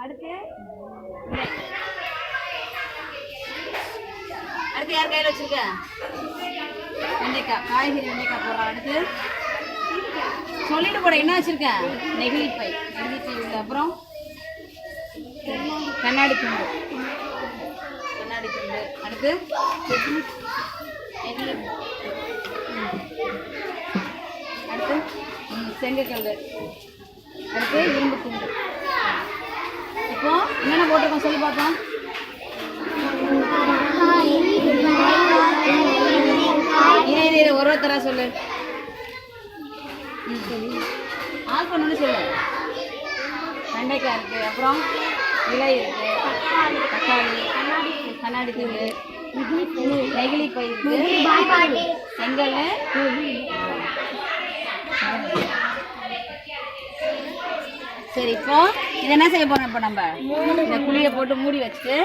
அடுத்து அடுத்து யார் கையில் வச்சிருக்க? வெண்டைக்காய், காய்கறி வெண்டைக்காய் போடுறோம். அடுத்து சொல்லிட்டு போட என்ன வச்சிருக்க? நெகிழிப்பை உள்ள. அப்புறம் கண்ணாடி துண்டு. அடுத்து அடுத்து செங்கக்கல். அடுத்து இரும்பு துண்டு. இப்போ என்னென்ன போட்டிருக்கோம் சொல்லி பார்த்தோம். ஒருத்தரா சொல்லு. ஆள் பண்ணு சொல்லு. வெண்டைக்காய் இருக்கு, அப்புறம் இலை இருக்கு, தக்காளி, கண்ணாடி தூள், நெகிழிப்பை இருக்கு, செங்கல். சரி, இப்போ இதை என்ன செய்ய போறோம்? இப்போ நம்ம இந்த குழியை போட்டு மூடி வச்சுட்டு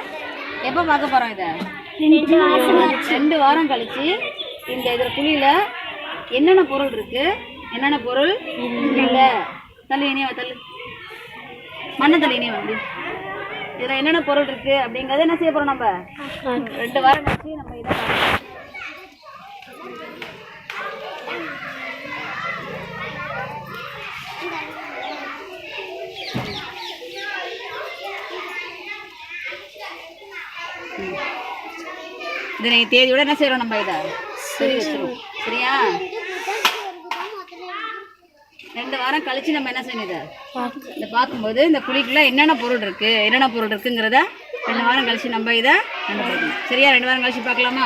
எப்போ பார்க்க போறோம்? இதை 2 வாரம் கழிச்சு இந்த இதில் குழியில என்னென்ன பொருள் இருக்கு, என்னென்ன பொருள் இல்லை, தள்ளு இனியா தள்ளு, மண்ணை தள்ளு இனியா வந்து இதில் என்னென்ன பொருள் இருக்கு அப்படிங்கிறத என்ன செய்ய போறோம்? நம்ம 2 வாரம் கழிச்சு நம்ம இதை இதை நீங்கள் தேதியோட என்ன செய்யறோம்? நம்ம இதை சரி வச்சிருவோம். சரியா? 2 வாரம் கழிச்சு நம்ம என்ன செய்யணும்? இதை பார்க்கும்போது இந்த குழிக்குள்ள என்னென்ன பொருள் இருக்குங்கிறத 2 வாரம் கழிச்சு நம்ம இதை கண்டுபிடிக்கணும். சரியா? 2 வாரம் கழிச்சு பார்க்கலாமா?